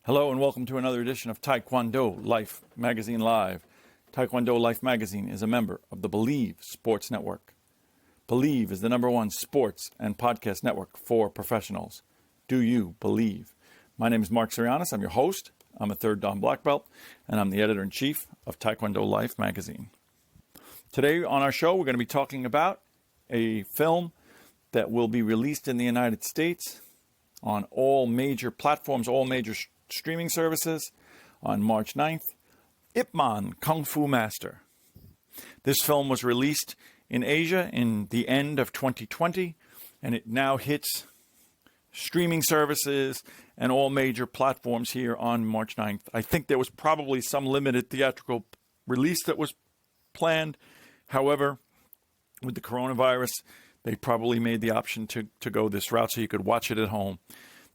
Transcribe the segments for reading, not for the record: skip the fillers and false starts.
Hello and welcome to another edition of Taekwondo Life Magazine Live. Taekwondo Life Magazine is a member of the Believe Sports Network. Believe is the #1 sports and podcast network for professionals. Do you believe? My name is Mark Sirianis. I'm your host. I'm a third Dan black belt, and I'm the editor-in-chief of Taekwondo Life Magazine. Today on our show, we're going to be talking about a film that will be released in the United States on all major platforms, all major streaming services on March 9th. Ip Man Kung Fu Master. This film was released in Asia in the end of 2020, and it now hits streaming services and all major platforms here on March 9th. I think there was probably some limited theatrical release that was planned. However, with the coronavirus, they probably made the option to go this route so you could watch it at home.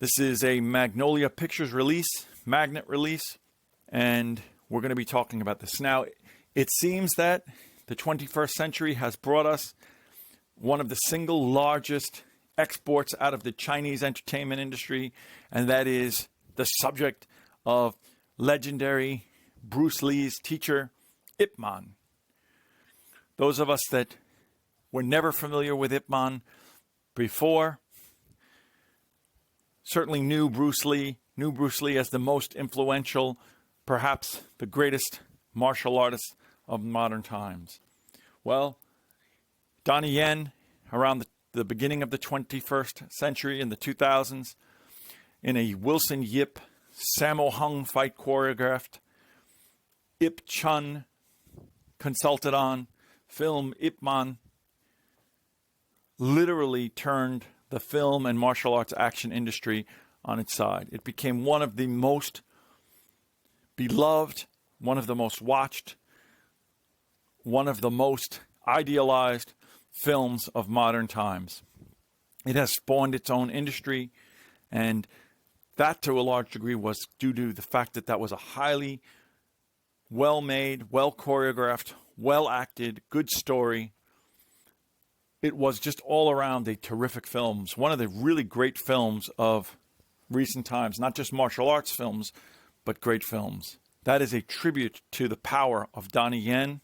This is a Magnolia Pictures release, magnet release, and we're going to be talking about this. Now, it seems that the 21st century has brought us one of the single largest exports out of the Chinese entertainment industry, and that is the subject of legendary Bruce Lee's teacher, Ip Man. Those of us that were never familiar with Ip Man before certainly knew Bruce Lee as the most influential, perhaps the greatest martial artist of modern times. Well, Donnie Yen, around the beginning of the 21st century in the 2000s, in a Wilson Yip, Sammo Hung fight choreographed, Ip Chun consulted on film Ip Man, literally turned the film and martial arts action industry on its side. It became one of the most beloved, one of the most watched, one of the most idealized films of modern times. It has spawned its own industry, and that to a large degree was due to the fact that was a highly well-made, well-choreographed, well-acted, good story. It was just all around a terrific film. One of the really great films of recent times, not just martial arts films, but great films. That is a tribute to the power of Donnie Yen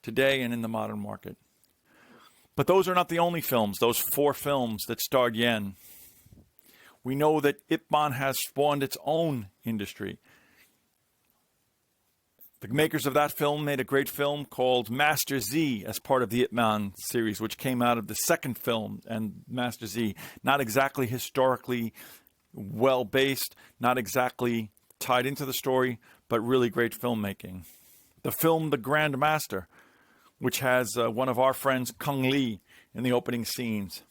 today and in the modern market. But those are not the only films, those 4 films that starred Yen. We know that Ip Man has spawned its own industry. The makers of that film made a great film called Master Z as part of the Ip Man series, which came out of the second film, and Master Z, not exactly historically well-based, not exactly tied into the story, but really great filmmaking. The film The Grand Master, which has one of our friends, Kung Lee, in the opening scenes,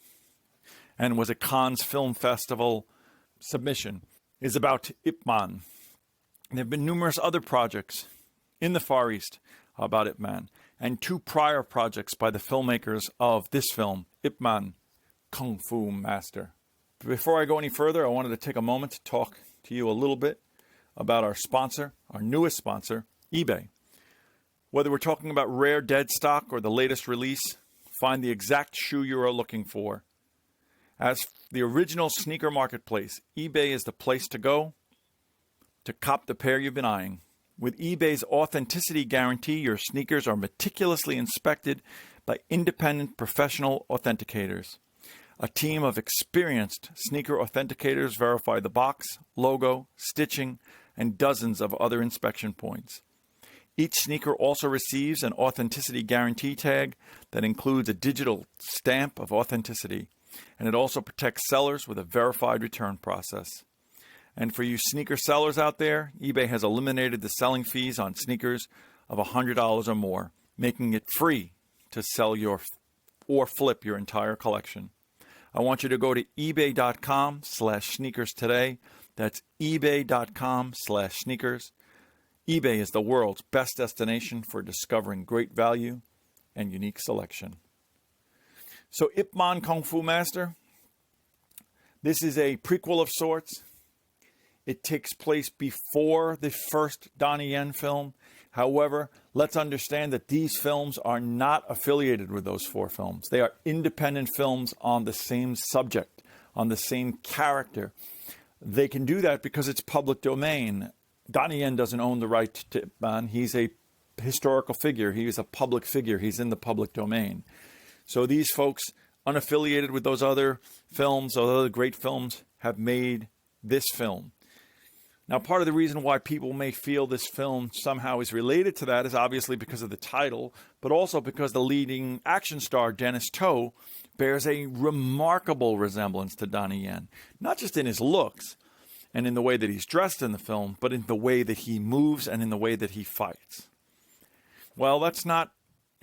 and was a Cannes Film Festival submission, is about Ip Man. There have been numerous other projects in the Far East about Ip Man, and 2 prior projects by the filmmakers of this film, Ip Man Kung Fu Master. Before I go any further, I wanted to take a moment to talk to you a little bit about our sponsor, our newest sponsor, eBay. Whether we're talking about rare dead stock or the latest release, find the exact shoe you are looking for. As the original sneaker marketplace, eBay is the place to go to cop the pair you've been eyeing. With eBay's authenticity guarantee, your sneakers are meticulously inspected by independent professional authenticators. A team of experienced sneaker authenticators verify the box, logo, stitching, and dozens of other inspection points. Each sneaker also receives an authenticity guarantee tag that includes a digital stamp of authenticity, and it also protects sellers with a verified return process. And for you sneaker sellers out there, eBay has eliminated the selling fees on sneakers of $100 or more, making it free to sell or flip your entire collection. I want you to go to ebay.com/sneakers today. That's ebay.com/sneakers. eBay is the world's best destination for discovering great value and unique selection. So Ip Man Kung Fu Master, this is a prequel of sorts. It takes place before the first Donnie Yen film. However, let's understand that these films are not affiliated with those 4 films. They are independent films on the same subject, on the same character. They can do that because it's public domain. Donnie Yen doesn't own the right to Ip Man. He's a historical figure. He is a public figure. He's in the public domain. So these folks, unaffiliated with those other films, those other great films, have made this film. Now, part of the reason why people may feel this film somehow is related to that is obviously because of the title, but also because the leading action star, Dennis To, bears a remarkable resemblance to Donnie Yen. Not just in his looks and in the way that he's dressed in the film, but in the way that he moves and in the way that he fights. Well, that's not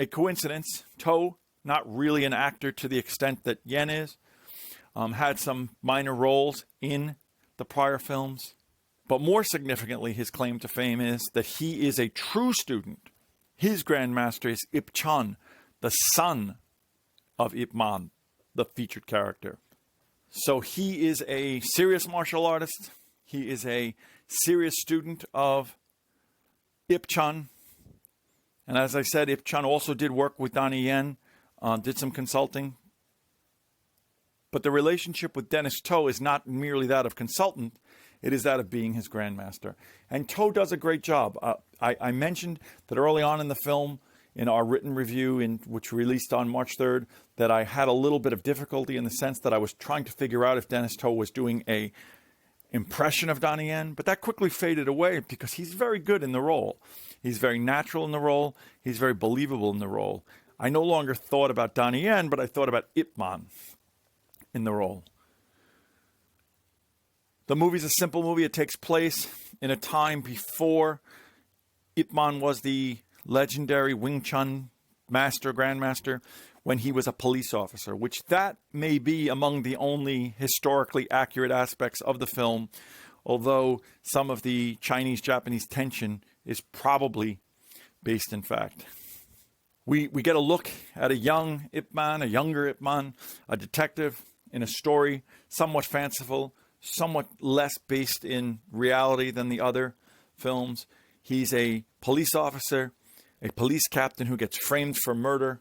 a coincidence. To, not really an actor to the extent that Yen is, had some minor roles in the prior films. But more significantly, his claim to fame is that he is a true student. His grandmaster is Ip Chun, the son of Ip Man, the featured character. So he is a serious martial artist. He is a serious student of Ip Chun. And as I said, Ip Chun also did work with Donnie Yen, did some consulting. But the relationship with Dennis To is not merely that of consultant. It is that of being his grandmaster. And To does a great job. I mentioned that early on in the film, in our written review, which we released on March 3rd, that I had a little bit of difficulty in the sense that I was trying to figure out if Dennis To was doing a impression of Donnie Yen. But that quickly faded away because he's very good in the role. He's very natural in the role. He's very believable in the role. I no longer thought about Donnie Yen, but I thought about Ip Man in the role. The movie's a simple movie. It takes place in a time before Ip Man was the legendary Wing Chun Master, Grandmaster, when he was a police officer, which that may be among the only historically accurate aspects of the film, although some of the Chinese-Japanese tension is probably based in fact. We get a look at a young Ip Man, a younger Ip Man, a detective in a story somewhat fanciful, somewhat less based in reality than the other films. He's a police officer, a police captain who gets framed for murder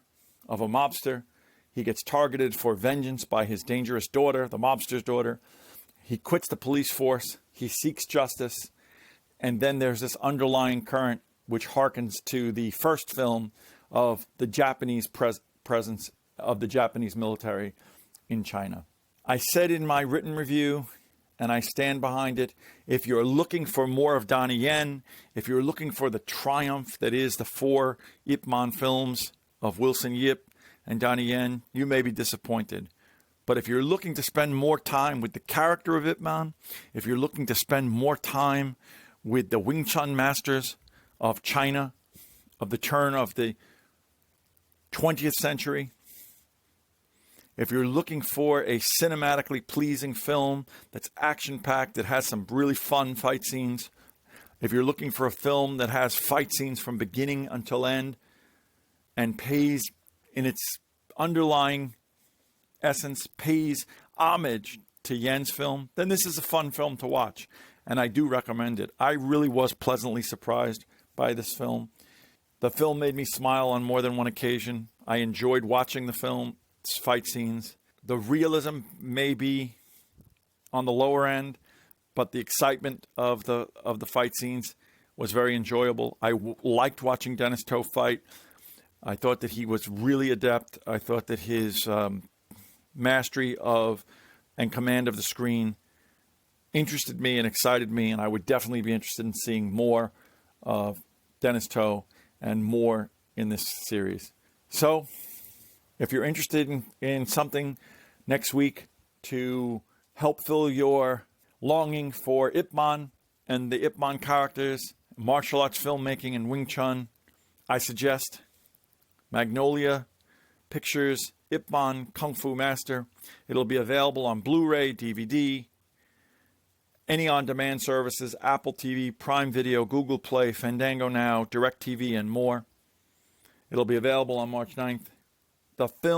of a mobster. He gets targeted for vengeance by his dangerous daughter, the mobster's daughter. He quits the police force. He seeks justice. And then there's this underlying current which harkens to the first film of the Japanese presence of the Japanese military in China. I said in my written review, and I stand behind it, if you're looking for more of Donnie Yen, if you're looking for the triumph that is the 4 Ip Man films of Wilson Yip and Donnie Yen, you may be disappointed. But if you're looking to spend more time with the character of Ip Man, if you're looking to spend more time with the Wing Chun masters of China, of the turn of the 20th century, if you're looking for a cinematically pleasing film that's action-packed, that has some really fun fight scenes, if you're looking for a film that has fight scenes from beginning until end and pays in its underlying essence, pays homage to Yen's film, then this is a fun film to watch. And I do recommend it. I really was pleasantly surprised by this film. The film made me smile on more than one occasion. I enjoyed watching the film. Fight scenes. The realism may be on the lower end, but the excitement of the fight scenes was very enjoyable. I liked watching Dennis To fight. I thought that he was really adept. I thought that his mastery of and command of the screen interested me and excited me, and I would definitely be interested in seeing more of Dennis To and more in this series. So, if you're interested in something next week to help fill your longing for Ip Man and the Ip Man characters, martial arts filmmaking and Wing Chun, I suggest Magnolia Pictures Ip Man Kung Fu Master. It'll be available on Blu-ray, DVD, any on-demand services, Apple TV, Prime Video, Google Play, Fandango Now, DirecTV, and more. It'll be available on March 9th. The film